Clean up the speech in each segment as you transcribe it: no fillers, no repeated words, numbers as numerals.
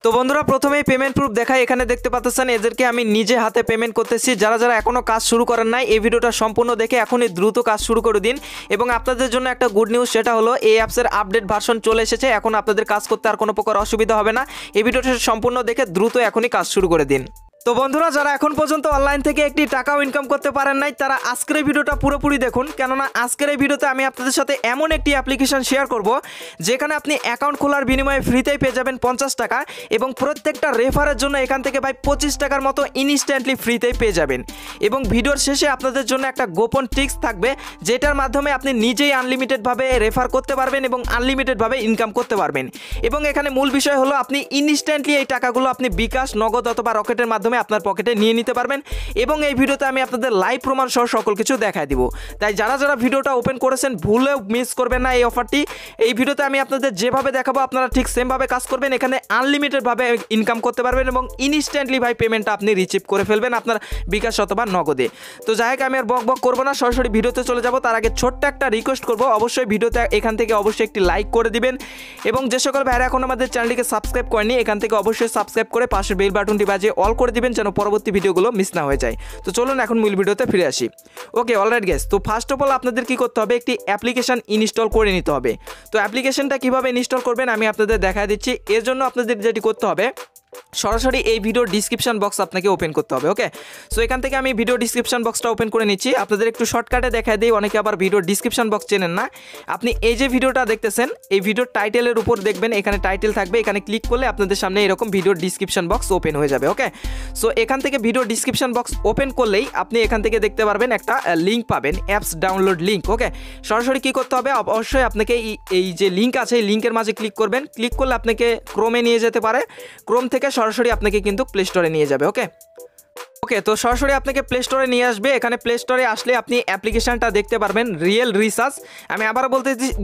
তো বন্ধুরা প্রথমেই পেমেন্ট প্রুফ দেখাই। এখানে দেখতে পাচ্ছেন এদেরকে আমি নিজে হাতে পেমেন্ট করতেছি। যারা যারা এখনও কাজ শুরু করেন নাই এই ভিডিওটা সম্পূর্ণ দেখে এখনই দ্রুত কাজ শুরু করে দিন। এবং আপনাদের জন্য একটা গুড নিউজ, সেটা হলো এই অ্যাপসের আপডেট ভার্সন চলে এসেছে। এখন আপনাদের কাজ করতে আর কোনো প্রকার অসুবিধা হবে না। এই ভিডিওটা সম্পূর্ণ দেখে দ্রুত এখনই কাজ শুরু করে দিন। তো বন্ধুরা যারা এখন পর্যন্ত অনলাইন থেকে একটি টাকাও ইনকাম করতে পারেন নাই তারা আজকের এই ভিডিওটা পুরোপুরি দেখুন, কেননা আজকের এই ভিডিওতে আমি আপনাদের সাথে এমন একটি অ্যাপ্লিকেশন শেয়ার করব যেখানে আপনি অ্যাকাউন্ট খোলার বিনিময়ে ফ্রিতেই পেয়ে যাবেন 50 টাকা এবং প্রত্যেকটা রেফারের জন্য এখান থেকে ভাই 25 টাকার মতো ইনস্ট্যান্টলি ফ্রিতেই পেয়ে যাবেন। এবং ভিডিওর শেষে আপনাদের জন্য একটা গোপন ট্রিক্স থাকবে যেটার মাধ্যমে আপনি নিজেই আনলিমিটেডভাবে রেফার করতে পারবেন এবং আনলিমিটেডভাবে ইনকাম করতে পারবেন। এবং এখানে মূল বিষয় হলো আপনি ইনস্ট্যান্টলি এই টাকাগুলো আপনি বিকাশ, নগদ অথবা রকেটের মাধ্যমে আপনার পকেটে নিয়ে নিতে পারবেন। এবং এই ভিডিওতে আমি আপনাদের লাইভ প্রমাণ সহ সকল কিছু দেখাই দিব। তাই যারা যারা ভিডিওটা ওপেন করেছেন ভুলেও মিস করবেন না এই অফারটি। এই ভিডিওতে আমি আপনাদের যেভাবে দেখাবো আপনারা ঠিক সেমভাবে কাজ করবেন। এখানে আনলিমিটেডভাবে ইনকাম করতে পারবেন এবং ইনস্ট্যান্টলি ভাই পেমেন্টটা আপনি রিসিভ করে ফেলবেন আপনার বিকাশ অথবা নগদে। তো যাই হোক আমি আর বক বক করবো না, সরাসরি ভিডিওতে চলে যাব। তার আগে ছোট্ট একটা রিকোয়েস্ট করবো, অবশ্যই ভিডিওতে এখান থেকে অবশ্যই একটি লাইক করে দিবেন। এবং যে সকল ভাইরা এখন আমাদের চ্যানেলটিকে সাবস্ক্রাইব করেনি এখান থেকে অবশ্যই সাবস্ক্রাইব করে পাশের বেল বাটনটি বাজিয়ে অল করে দিবেন যেন পরবর্তী ভিডিওগুলো মিস না হয়ে যায়। তো চলুন এখন মূল ভিডিওতে ফিরে আসি। ওকে, অলরাইট গাইস, তো ফার্স্ট অফ অল আপনাদের কি করতে হবে, একটি অ্যাপ্লিকেশন ইনস্টল করে নিতে হবে। তো অ্যাপ্লিকেশনটা কিভাবে ইনস্টল করবেন আমি আপনাদের দেখা দিচ্ছি। এর জন্য আপনাদের যেটি করতে হবে, সরাসরি এই ভিডিওর ডিসক্রিপশন বক্স আপনাকে ওপেন করতে হবে। ওকে, সো এখান থেকে আমি ভিডিও ডিসক্রিপশন বক্সটা ওপেন করে নিচ্ছি। আপনাদের একটু শর্টকাটে দেখা দিই, অনেকে আবার ভিডিওর ডিসক্রিপশন বক্স চেনেন না। আপনি এই যে ভিডিওটা দেখতেছেন এই ভিডিওর টাইটেলের উপর দেখবেন এখানে টাইটেল থাকবে, এখানে ক্লিক করলে আপনাদের সামনে এরকম ভিডিওর ডিসক্রিপশন বক্স ওপেন হয়ে যাবে। ওকে, সো এখান থেকে ভিডিও ডিসক্রিপশন বক্স ওপেন করলেই আপনি এখান থেকে দেখতে পারবেন একটা লিঙ্ক পাবেন, অ্যাপস ডাউনলোড লিঙ্ক। ওকে, সরাসরি কী করতে হবে, অবশ্যই আপনাকে এই যে লিঙ্ক আছে এই লিঙ্কের মাঝে ক্লিক করবেন। ক্লিক করলে আপনাকে ক্রোমে নিয়ে যেতে পারে, ক্রোম থেকে সরাসরি আপনাকে কিন্তু প্লে স্টোরে নিয়ে যাবে। ওকে, তো সরাসরি আপনাকে প্লে স্টোরে নিয়ে আসবে। এখানে প্লে স্টোরে আসলে আপনি অ্যাপ্লিকেশনটা দেখতে পারবেন, রিয়েল রিসার্চ। আমি আবার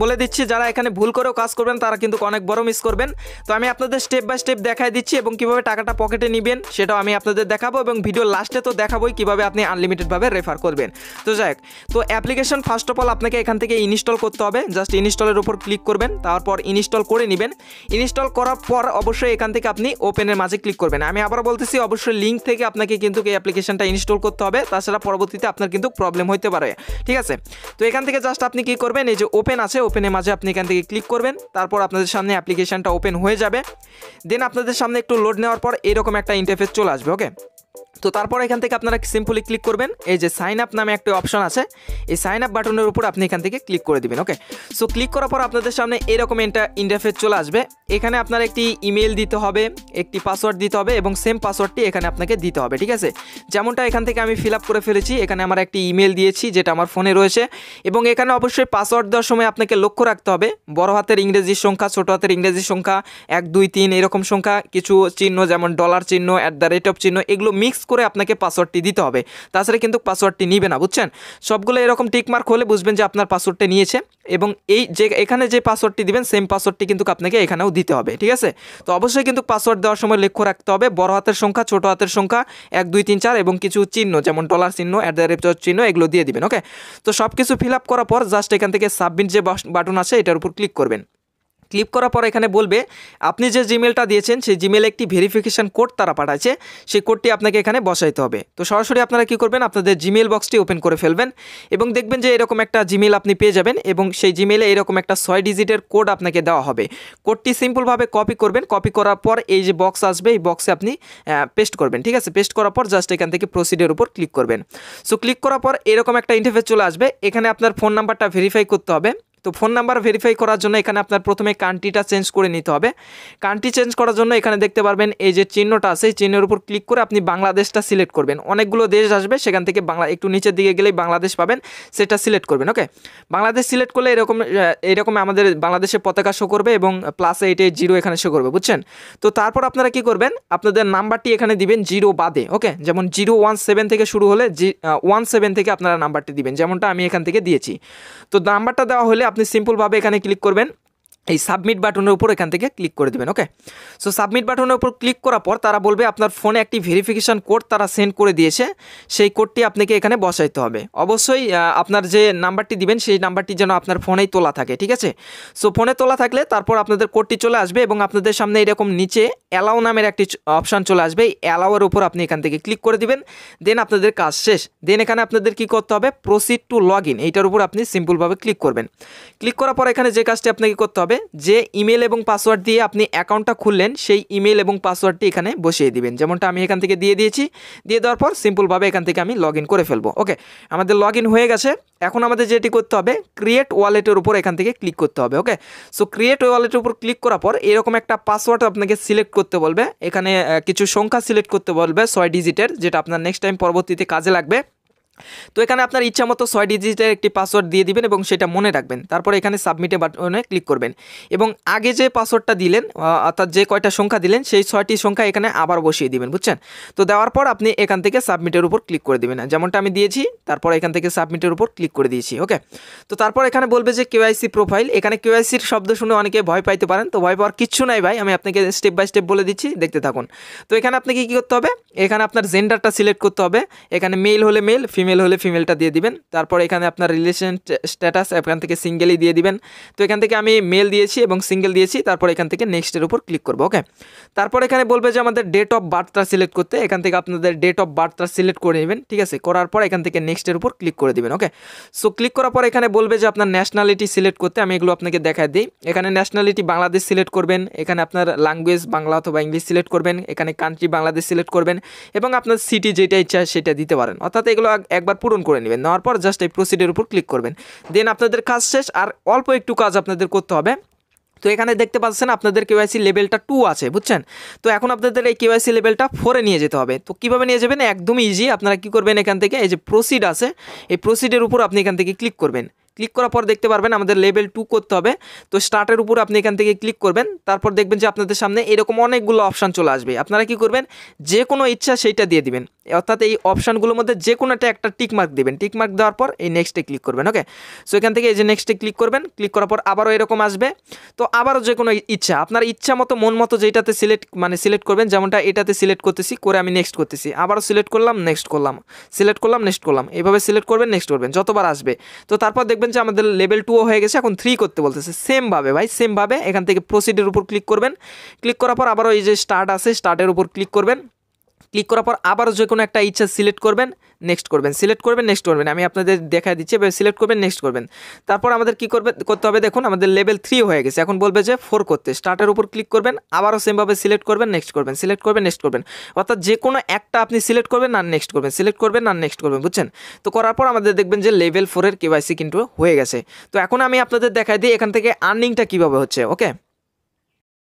বলে দিচ্ছি, যারা এখানে ভুল করেও কাজ করবেন তারা কিন্তু অনেক বড় মিস করবেন। তো আমি আপনাদের স্টেপ বাই স্টেপ দেখাই দিচ্ছি এবং কীভাবে টাকাটা পকেটে নেবেন সেটাও আমি আপনাদের দেখাবো এবং ভিডিও লাস্টে তো দেখাবোই কীভাবে আপনি আনলিমিটেডভাবে রেফার করবেন। তো যাই হোক, তো অ্যাপ্লিকেশন ফার্স্ট অফ অল আপনাকে এখান থেকে ইনস্টল করতে হবে। জাস্ট ইনস্টলের উপর ক্লিক করবেন, তারপর ইনস্টল করে নেবেন। ইনস্টল করার পর অবশ্যই এখান থেকে আপনি ওপেনের মাঝে ক্লিক করবেন। আমি আবার বলতেছি, অবশ্যই লিঙ্ক থেকে আপনাকে কিন্তু এই অ্যাপ্লিকেশনটা ইনস্টল করতে হবে, তাছাড়া পরবর্তীতে আপনার কিন্তু প্রবলেম হতে পারে। ঠিক আছে, তো এখান থেকে জাস্ট আপনি কি করবেন, এই যে ওপেন আছে ওপেনের মাঝে আপনি এখান থেকে ক্লিক করবেন। তারপর আপনাদের সামনে অ্যাপ্লিকেশনটা ওপেন হয়ে যাবে। দেন আপনাদের সামনে একটু লোড নেওয়ার পর এরকম একটা ইন্টারফেস চলে আসবে। ওকে, তো তারপর এখান থেকে আপনারা সিম্পলি ক্লিক করবেন, এই যে সাইন আপ নামে একটা অপশন আছে, এই সাইন আপ বাটনের উপর আপনি এখান থেকে ক্লিক করে দিবেন। ওকে, সো ক্লিক করার পর আপনাদের সামনে এরকম একটা ইন্টারফেস চলে আসবে। এখানে আপনার একটি ইমেল দিতে হবে, একটি পাসওয়ার্ড দিতে হবে এবং সেম পাসওয়ার্ডটি এখানে আপনাকে দিতে হবে। ঠিক আছে, যেমনটা এখান থেকে আমি ফিল আপ করে ফেলেছি। এখানে আমার একটি ইমেল দিয়েছি যেটা আমার ফোনে রয়েছে এবং এখানে অবশ্যই পাসওয়ার্ড দেওয়ার সময় আপনাকে লক্ষ্য রাখতে হবে বড় হাতের ইংরেজি সংখ্যা, ছোট হাতের ইংরেজি সংখ্যা, 1 2 3 এরকম সংখ্যা, কিছু চিহ্ন যেমন ডলার চিহ্ন, @, চিহ্ন, এগুলো মিক্স করে আপনাকে পাসওয়ার্ডটি দিতে হবে। তাছাড়া কিন্তু পাসওয়ার্ডটি নিবে না, বুঝছেন। সবগুলো এরকম টিকমার্ক হলে বুঝবেন যে আপনার পাসওয়ার্ডটা নিয়েছে এবং এই যে এখানে যে পাসওয়ার্ডটি দিবেন সেম পাসওয়ার্ডটি কিন্তু আপনাকে এখানেও দিতে হবে। ঠিক আছে, তো অবশ্যই কিন্তু পাসওয়ার্ড দেওয়ার সময় লক্ষ্য রাখতে হবে বড় হাতের সংখ্যা, ছোট হাতের সংখ্যা, 1 2 3 4 এবং কিছু চিহ্ন যেমন ডলার চিহ্ন, @, চিহ্ন, এগুলো দিয়ে দিবেন। ওকে, তো সব কিছু ফিল আপ করার পর জাস্ট এখান থেকে সাবমিট যে বাটন আছে এটার উপর ক্লিক করবেন। ক্লিক করার পর এখানে বলবে আপনি যে জিমেলটা দিয়েছেন সেই জিমেলে একটি ভেরিফিকেশন কোড তারা পাঠাচ্ছে, সেই কোডটি আপনাকে এখানে বসাইতে হবে। তো সরাসরি আপনারা কি করবেন, আপনাদের জিমেল বক্সটি ওপেন করে ফেলবেন এবং দেখবেন যে এরকম একটা জিমেল আপনি পেয়ে যাবেন এবং সেই জিমেলে এরকম একটা 6 ডিজিটের কোড আপনাকে দেওয়া হবে। কোডটি সিম্পলভাবে কপি করবেন, কপি করার পর এই যে বক্স আসবে এই বক্সে আপনি পেস্ট করবেন। ঠিক আছে, পেস্ট করার পর জাস্ট এখান থেকে প্রসিডের উপর ক্লিক করবেন। সো ক্লিক করার পর এরকম একটা ইন্টারফেস চলে আসবে। এখানে আপনার ফোন নাম্বারটা ভেরিফাই করতে হবে। তো ফোন নাম্বার ভেরিফাই করার জন্য এখানে আপনার প্রথমে কান্ট্রিটা চেঞ্জ করে নিতে হবে। কান্ট্রি চেঞ্জ করার জন্য এখানে দেখতে পারবেন এই যে চিহ্নটা আছে, এই চিহ্নের উপর ক্লিক করে আপনি বাংলাদেশটা সিলেক্ট করবেন। অনেকগুলো দেশ আসবে, সেখান থেকে একটু নিচের দিকে গেলেই বাংলাদেশ পাবেন, সেটা সিলেক্ট করবেন। ওকে, বাংলাদেশ সিলেক্ট করলে এরকম আমাদের বাংলাদেশের পতাকা শো করবে এবং +880 এখানে শো করবে, বুঝছেন। তো তারপর আপনারা কি করবেন, আপনাদের নাম্বারটি এখানে দিবেন 0 বাদে। ওকে, যেমন 017 থেকে শুরু হলে 17 থেকে আপনারা নাম্বারটি দিবেন, যেমনটা আমি এখান থেকে দিয়েছি। তো নাম্বারটা দেওয়া হলে আপনি সিম্পলভাবে এখানে ক্লিক করবেন। এই সাবমিট বাটনের উপর এখান থেকে ক্লিক করে দেবেন। ওকে, সো সাবমিট বাটনের উপর ক্লিক করার পর তারা বলবে আপনার ফোনে একটি ভেরিফিকেশান কোড তারা সেন্ড করে দিয়েছে, সেই কোডটি আপনাকে এখানে বসাইতে হবে। অবশ্যই আপনার যে নাম্বারটি দিবেন সেই নাম্বারটি যেন আপনার ফোনেই তোলা থাকে, ঠিক আছে। সো ফোনে তোলা থাকলে তারপর আপনাদের কোডটি চলে আসবে এবং আপনাদের সামনে এরকম নিচে অ্যালাউ নামের একটি অপশান চলে আসবে। এই অ্যালাউয়ের উপর আপনি এখান থেকে ক্লিক করে দিবেন, দেন আপনাদের কাজ শেষ। দেন এখানে আপনাদের কি করতে হবে, প্রসিড টু লগ ইন, এইটার উপর আপনি সিম্পলভাবে ক্লিক করবেন। ক্লিক করার পর এখানে যে কাজটি আপনাকে করতে হবে, যে ইমেল এবং পাসওয়ার্ড দিয়ে আপনি অ্যাকাউন্টটা খুললেন সেই ইমেল এবং পাসওয়ার্ডটি এখানে বসিয়ে দিবেন, যেমনটা আমি এখান থেকে দিয়ে দিয়েছি। দিয়ে দেওয়ার পর সিম্পলভাবে এখান থেকে আমি লগ ইন করে ফেলবো। ওকে, আমাদের লগ ইন হয়ে গেছে। এখন আমাদের যেটি করতে হবে, ক্রিয়েট ওয়ালেটের উপর এখান থেকে ক্লিক করতে হবে। ওকে, সো ক্রিয়েট ওয়ালেটের উপর ক্লিক করার পর এরকম একটা পাসওয়ার্ড আপনাকে সিলেক্ট করতে বলবে। এখানে কিছু সংখ্যা সিলেক্ট করতে বলবে 6 ডিজিটের, যেটা আপনার নেক্সট টাইম পরবর্তীতে কাজে লাগবে। তো এখানে আপনার ইচ্ছা মতো 6 ডিজিটের একটি পাসওয়ার্ড দিয়ে দিবেন এবং সেটা মনে রাখবেন। তারপরে এখানে সাবমিটে বাটনে ক্লিক করবেন এবং আগে যে পাসওয়ার্ডটা দিলেন অর্থাৎ যে কয়টা সংখ্যা দিলেন সেই 6টি সংখ্যা এখানে আবার বসিয়ে দিবেন, বুঝছেন। তো দেওয়ার পর আপনি এখান থেকে সাবমিটের উপর ক্লিক করে দিবেন, যেমনটা আমি দিয়েছি। তারপর এখান থেকে সাবমিটের উপর ক্লিক করে দিয়েছি। ওকে, তো তারপর এখানে বলবে যে কেওয়াইসি প্রোফাইল। এখানে কেওয়াইসির শব্দ শুনে অনেকে ভয় পাইতে পারেন, তো ভয় পাওয়ার কিচ্ছু নাই ভাই, আমি আপনাকে স্টেপ বাই স্টেপ বলে দিচ্ছি, দেখতে থাকুন। তো এখানে আপনাকে কী করতে হবে, এখানে আপনার জেন্ডারটা সিলেক্ট করতে হবে। এখানে মেল হলে মেল, ফিমেল হলে ফিমেলটা দিয়ে দিবেন। তারপর এখানে আপনার রিলেশন স্ট্যাটাস এখান থেকে সিঙ্গেলই দিয়ে দিবেন। তো এখান থেকে আমি মেল দিয়েছি এবং সিঙ্গেল দিয়েছি। তারপর এখান থেকে নেক্সটের উপর ক্লিক করবো। ওকে, তারপর এখানে বলবে যে আমাদের ডেট অফ বার্থটা সিলেক্ট করতে, এখান থেকে আপনাদের ডেট অফ বার্থটা সিলেক্ট করে নেবেন, ঠিক আছে। করার পর এখান থেকে নেক্সটের উপর ক্লিক করে দিবেন। ওকে, সো ক্লিক করার পর এখানে বলবে যে আপনার ন্যাশনালিটি সিলেক্ট করতে, আমি এগুলো আপনাকে দেখায় দিই। এখানে ন্যাশনালিটি বাংলাদেশ সিলেক্ট করবেন, এখানে আপনার ল্যাঙ্গুয়েজ বাংলা অথবা ইংলিশ সিলেক্ট করবেন, এখানে কান্ট্রি বাংলাদেশ সিলেক্ট করবেন এবং আপনার সিটি যেটা ইচ্ছা সেটা দিতে পারেন, অর্থাৎ এগুলো একবার পূরণ করে নেবেন। নেওয়ার পর জাস্ট এই প্রসিডের উপর ক্লিক করবেন, দেন আপনাদের কাজ শেষ। আর অল্প একটু কাজ আপনাদের করতে হবে। তো এখানে দেখতে পাচ্ছেন আপনাদের কেওয়াইসি লেভেলটা 2 আছে, বুঝছেন। তো এখন আপনাদের এই কেওয়াইসি লেভেলটা 4-এ নিয়ে যেতে হবে। তো কীভাবে নিয়ে যাবেন, একদমই ইজি। আপনারা কী করবেন, এখান থেকে এই যে প্রসিড আছে, এই প্রসিডের উপর আপনি এখান থেকে ক্লিক করবেন। ক্লিক করার পর দেখতে পারবেন আমাদের লেভেল 2 করতে হবে। তো স্টার্টের উপর আপনি এখান থেকে ক্লিক করবেন। তারপর দেখবেন যে আপনাদের সামনে এরকম অনেকগুলো অপশান চলে আসবে। আপনারা কি করবেন, যে কোনো ইচ্ছা সেইটা দিয়ে দিবেন, অর্থাৎ এই অপশানগুলোর মধ্যে যে কোনোটা একটা টিকমার্ক দিবেন। টিকমার্ক দেওয়ার পর এই নেক্সটে ক্লিক করবেন। ওকে, সো এখান থেকে এই যে নেক্সটে ক্লিক করবেন। ক্লিক করার পর আবারও এরকম আসবে। তো আবারও যে কোনো ইচ্ছা, আপনার ইচ্ছা মতো মন মতো যেটাতে সিলেক্ট করবেন, যেমনটা এটাতে সিলেক্ট করতেছি, করে আমি নেক্সট করতেছি। আবারও সিলেক্ট করলাম, নেক্সট করলাম, সিলেক্ট করলাম, নেক্সট করলাম, এইভাবে সিলেক্ট করবেন, নেক্সট করবেন, যতবার আসবে। তো তারপর দেখবেন যে আমাদের লেভেল 2 হয়ে গেছে, এখন 3 করতে বলতেছে। সেমভাবে ভাই, সেমভাবে এখান থেকে প্রসিডের উপর ক্লিক করবেন। ক্লিক করার পর আবারও এই যে স্টার্ট আছে, স্টার্টের উপর ক্লিক করবেন। ক্লিক করার পর আবারও যে কোনো একটা ইচ্ছা সিলেক্ট করবেন, নেক্সট করবেন, সিলেক্ট করবেন, নেক্সট করবেন। আমি আপনাদের দেখা দিচ্ছি, এবার সিলেক্ট করবেন, নেক্সট করবেন। তারপর আমাদের কী করতে হবে, দেখুন আমাদের লেভেল 3 হয়ে গেছে। এখন বলবে যে 4 করতে, স্টার্টের উপর ক্লিক করবেন, আবারও সেমভাবে সিলেক্ট করবেন, নেক্সট করবেন, সিলেক্ট করবেন, নেক্সট করবেন। অর্থাৎ যে কোনো একটা আপনি সিলেক্ট করবেন আর নেক্সট করবেন, সিলেক্ট করবেন আর নেক্সট করবেন, বুঝছেন। তো করার পর আমাদের দেখবেন যে লেভেল 4-এর কেওয়াইসি কিন্তু হয়ে গেছে। তো এখন আমি আপনাদের দেখাই দিই এখান থেকে আর্নিংটা কীভাবে হচ্ছে।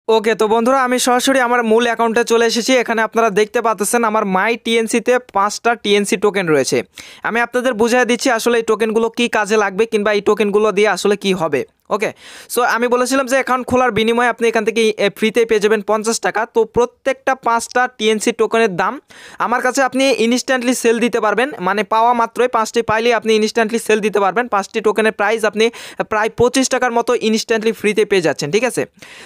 ওকে, তো বন্ধুরা আমি সরাসরি আমার মূল অ্যাকাউন্টে চলে এসেছি। এখানে আপনারা দেখতে পাচ্ছেন আমার মাই টিএনসিতে 5টা টিএনসি টোকেন রয়েছে। আমি আপনাদের বুঝিয়ে দিচ্ছি আসলে এই টোকেনগুলো কী কাজে লাগবে কিংবা এই টোকেনগুলো দিয়ে আসলে কি হবে। ওকে, সো আমি বলেছিলাম যে অ্যাকাউন্ট খোলার বিনিময়ে আপনি এখান থেকে ফ্রিতে পেয়ে যাবেন 50 টাকা। তো প্রত্যেকটা 5টা টিএনসি টোকেনের দাম আমার কাছে আপনি ইনস্ট্যান্টলি সেল দিতে পারবেন, মানে পাওয়া মাত্রই 5টি পাইলে আপনি ইনস্ট্যান্টলি সেল দিতে পারবেন। 5টি টোকেনের প্রাইস আপনি প্রায় 25 টাকার মতো ইনস্ট্যান্টলি ফ্রিতে পেয়ে যাচ্ছেন, ঠিক আছে।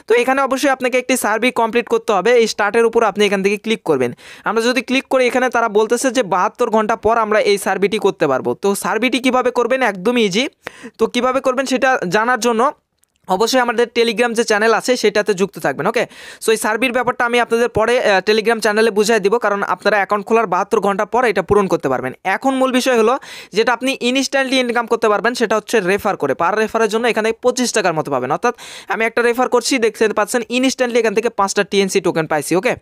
তো এখানে অবশ্যই আপনাকে একটি সার্ভে কমপ্লিট করতে হবে। এই স্টার্টের উপর আপনি এখান থেকে ক্লিক করবেন। আমরা যদি ক্লিক করি, এখানে তারা বলতেছে যে 72 ঘন্টা পর আমরা এই সার্ভেটি করতে পারবো। তো সার্ভেটি কীভাবে করবেন, একদমই ইজি। তো কীভাবে করবেন সেটা জানার জন্য অবশ্যই আমাদের টেলিগ্রাম যে চ্যানেল আছে সেটাতে যুক্ত থাকবেন। ওকে, সো এই সার্ভির ব্যাপারটা আমি আপনাদের পরে টেলিগ্রাম চ্যানেলে বুঝিয়ে দিব, কারণ আপনারা অ্যাকাউন্ট খোলার 72 ঘন্টা পর এটা পূরণ করতে পারবেন। এখন মূল বিষয় হলো যেটা আপনি ইনস্ট্যান্টলি ইনকাম করতে পারবেন, সেটা হচ্ছে রেফার করে। পার রেফারের জন্য এখানে 25 টাকার মতো পাবেন। অর্থাৎ আমি একটা রেফার করছি, দেখতে পাচ্ছেন ইনস্ট্যান্টলি এখান থেকে 5টা টিএনসি টোকেন পাইছি। ওকে,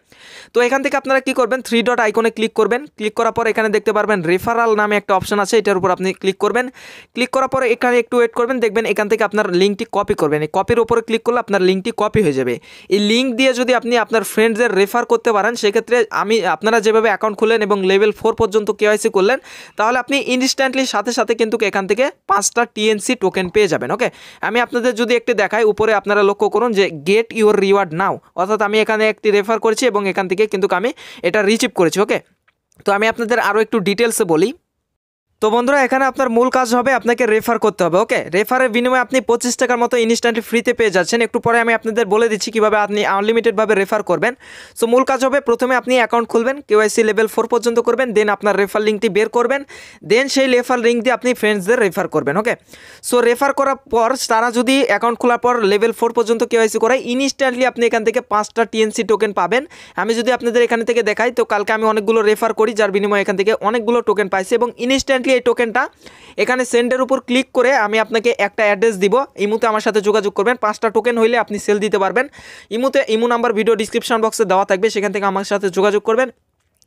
তো এখান থেকে আপনারা কি করবেন, 3 ডট আইকনে ক্লিক করবেন। ক্লিক করার পর এখানে দেখতে পারবেন রেফারাল নামে একটা অপশন আছে, এটার উপর আপনি ক্লিক করবেন। ক্লিক করার পরে এখানে একটু ওয়েট করবেন, দেখবেন এখান থেকে আপনার লিঙ্কটি কপি করবেন। এই কপির উপরে ক্লিক করলে আপনার লিঙ্কটি কপি হয়ে যাবে। এই লিঙ্ক দিয়ে যদি আপনি আপনার ফ্রেন্ডসদের রেফার করতে পারেন, সেক্ষেত্রে আপনারা যেভাবে অ্যাকাউন্ট খুললেন এবং লেভেল 4 পর্যন্ত কেওয়াইসি করলেন, তাহলে আপনি ইনস্ট্যান্টলি সাথে সাথে কিন্তু এখান থেকে 5টা টিএনসি টোকেন পেয়ে যাবেন। ওকে, আমি আপনাদের যদি একটু দেখাই, উপরে আপনারা লক্ষ্য করুন যে গেট ইউর রিওয়ার্ড নাও, অর্থাৎ আমি এখানে একটি রেফার করেছি এবং এখান থেকে কিন্তু আমি এটা রিসিভ করেছি। ওকে, তো আমি আপনাদের আরও একটু ডিটেলসে বলি। তো বন্ধুরা এখানে আপনার মূল কাজ হবে আপনাকে রেফার করতে হবে। ওকে, রেফারের বিনিময়ে আপনি 25 টাকার মতো ইনস্ট্যান্টলি ফ্রিতে পেয়ে যাচ্ছেন। একটু পরে আমি আপনাদের বলে দিচ্ছি কীভাবে আপনি আনলিমিটেডভাবে রেফার করবেন। সো মূল কাজ হবে প্রথমে আপনি অ্যাকাউন্ট খুলবেন, কেওয়াইসি লেভেল 4 পর্যন্ত করবেন, দেন আপনার রেফার লিঙ্কটি বের করবেন, দেন সেই রেফার লিঙ্ক দিয়ে আপনি ফ্রেন্ডসদের রেফার করবেন। ওকে, সো রেফার করার পর তারা যদি অ্যাকাউন্ট খোলার পর লেভেল 4 পর্যন্ত কেওয়াইসি করায়, ইনস্ট্যান্টলি আপনি এখান থেকে 5টা টিএনসি টোকেন পাবেন। আমি যদি আপনাদের এখান থেকে দেখাই, তো কালকে আমি অনেকগুলো রেফার করি, যার বিনিময়ে এখান থেকে অনেকগুলো টোকেন পাইছি এবং ইনস্ট্যান্টলি এই টোকেনটা এখানে সেন্ডের উপর ক্লিক করে আমি আপনাকে একটা অ্যাড্রেস দিব, ইমুতে আমার সাথে যোগাযোগ করবেন। 5টা টোকেন হইলে আপনি সেল দিতে পারবেন। ইমু নাম্বার ভিডিও ডিসক্রিপশন বক্সে দেওয়া থাকবে, সেখান থেকে আমার সাথে যোগাযোগ করবেন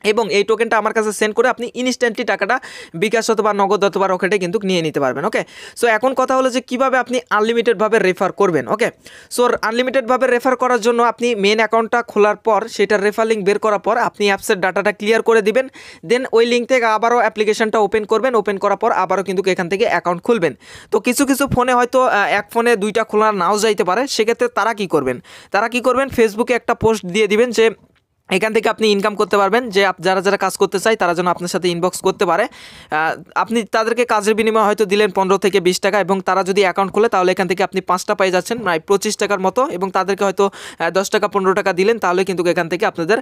এবং এই টোকেনটা আমার কাছে সেন্ড করে আপনি ইনস্ট্যান্টলি টাকাটা বিকাশ অথবা নগদ অথবা রকেটে কিন্তু নিয়ে নিতে পারবেন। ওকে, সো এখন কথা হলো যে কীভাবে আপনি আনলিমিটেডভাবে রেফার করবেন। ওকে, সো আনলিমিটেডভাবে রেফার করার জন্য আপনি মেন অ্যাকাউন্টটা খোলার পর সেটার রেফার লিঙ্ক বের করার পর আপনি অ্যাপসের ডাটাটা ক্লিয়ার করে দিবেন, দেন ওই লিঙ্ক থেকে আবারও অ্যাপ্লিকেশনটা ওপেন করবেন। ওপেন করার পর আবারও কিন্তু এখান থেকে অ্যাকাউন্ট খুলবেন। তো কিছু কিছু ফোনে হয়তো এক ফোনে 2টা খোলা নাও যাইতে পারে, সেক্ষেত্রে তারা কি করবেন ফেসবুকে একটা পোস্ট দিয়ে দিবেন যে এখান থেকে আপনি ইনকাম করতে পারবেন, যে যারা যারা কাজ করতে চায় তারা যেন আপনার সাথে ইনবক্স করতে পারে। আপনি তাদেরকে কাজের বিনিময়ে হয়তো দিলেন 15 থেকে 20 টাকা এবং তারা যদি অ্যাকাউন্ট খোলে তাহলে এখান থেকে আপনি 5টা পেয়ে যাচ্ছেন, প্রায় 25 টাকার মতো, এবং তাদেরকে হয়তো 10 টাকা 15 টাকা দিলেন, তাহলে কিন্তু এখান থেকে আপনাদের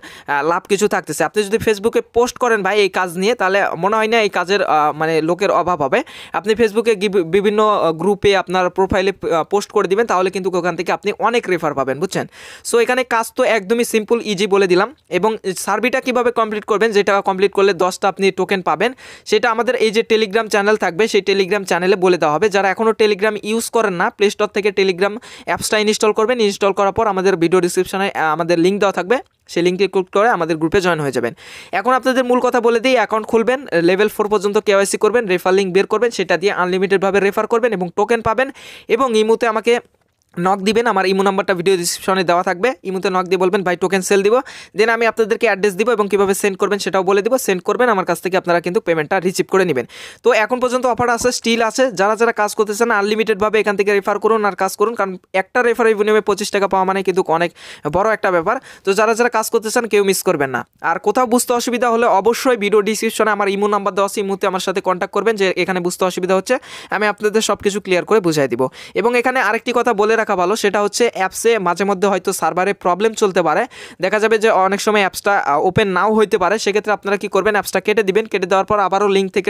লাভ কিছু থাকতেছে। আপনি যদি ফেসবুকে পোস্ট করেন ভাই এই কাজ নিয়ে, তাহলে মনে হয় না এই কাজের মানে লোকের অভাব হবে। আপনি ফেসবুকে বিভিন্ন গ্রুপে আপনার প্রোফাইলে পোস্ট করে দিবেন, তাহলে কিন্তু ওখান থেকে আপনি অনেক রেফার পাবেন, বুঝছেন। সো এখানে কাজ তো একদমই সিম্পল ইজি বলে দিলাম। এবং সার্ভিটা কিভাবে কমপ্লিট করবেন, যেটা কমপ্লিট করলে 10টা আপনি টোকেন পাবেন, সেটা আমাদের এই যে টেলিগ্রাম চ্যানেল থাকবে সেই টেলিগ্রাম চ্যানেলে বলে দেওয়া হবে। যারা এখনও টেলিগ্রাম ইউজ করেন না, প্লে স্টোর থেকে টেলিগ্রাম অ্যাপসটা ইনস্টল করবেন। ইনস্টল করার পর আমাদের ভিডিও ডিসক্রিপশনে আমাদের লিঙ্ক দেওয়া থাকবে, সেই লিঙ্কে ক্লিক করে আমাদের গ্রুপে জয়েন হয়ে যাবেন। এখন আপনাদের মূল কথা বলে দিই, অ্যাকাউন্ট খুলবেন, লেভেল 4 পর্যন্ত কেওয়াইসি করবেন, রেফার লিঙ্ক বের করবেন, সেটা দিয়ে আনলিমিটেডভাবে রেফার করবেন এবং টোকেন পাবেন। এবং ইমুতে আমাকে নক দিবেন, আমার ইমো নাম্বারটা ভিডিও ডিসক্রিপশনে দেওয়া থাকবে, ইমোতে নক দিয়ে বলবেন ভাই টোকেন সেল দিব, দেন আমি আপনাদেরকে অ্যাড্রেস দিব এবং কীভাবে সেন্ড করবেন সেটাও বলে দিব। সেন্ড করবেন, আমার কাছ থেকে আপনারা কিন্তু পেমেন্টটা রিসিভ করে নেবেন। তো এখন পর্যন্ত অফার আছে, স্টিল আছে। যারা যারা কাজ করতে চান আনলিমিটেডভাবে এখান থেকে রেফার করুন আর কাজ করুন, কারণ একটা রেফারের বিনিময়ে 25 টাকা পাওয়া মানে কিন্তু অনেক বড় একটা ব্যাপার। তো যারা যারা কাজ করতে চান কেউ মিস করবেন না। আর কোথাও বুঝতে অসুবিধা হলে অবশ্যই ভিডিও ডিসক্রিপশনে আমার ইমো নাম্বার দেওয়া আছে, ইমোতে আমার সাথে কন্ট্যাক্ট করবেন যে এখানে বুঝতে অসুবিধা হচ্ছে, আমি আপনাদের সব কিছু ক্লিয়ার করে বুঝাই দিব। এবং এখানে আরেকটি কথা বলে রাখা ভালো, সেটা হচ্ছে অ্যাপসে মাঝে মধ্যে হয়তো সার্ভারে প্রবলেম চলতে পারে, দেখা যাবে যে অনেক সময় অ্যাপসটা ওপেন নাও হইতে পারে। সেক্ষেত্রে আপনারা কি করবেন, অ্যাপসটা কেটে দিবেন, কেটে দেওয়ার পর আবারও লিঙ্ক থেকে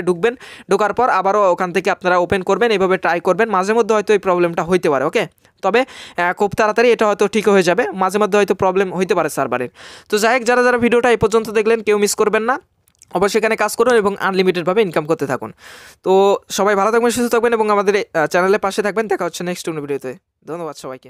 ঢোকার পর আবারও ওখান থেকে আপনারা ওপেন করবেন, এভাবে ট্রাই করবেন। মাঝে মধ্যে হয়তো এই প্রবলেমটা হইতে পারে। ওকে, তবে খুব তাড়াতাড়ি এটা হয়তো ঠিক হয়ে যাবে, মাঝে মধ্যে হয়তো প্রবলেম হইতে পারে সার্ভারের। তো যাই হোক, যারা যারা ভিডিওটা এই পর্যন্ত দেখলেন কেউ মিস করবেন না, অবশ্যই এখানে কাজ করুন এবং আনলিমিটেডভাবে ইনকাম করতে থাকুন। তো সবাই ভালো থাকবেন, সুস্থ থাকবেন এবং আমাদের চ্যানেলের পাশে থাকবেন। দেখা হচ্ছে নেক্সট ভিডিওতে। ধন্যবাদ সবাইকে।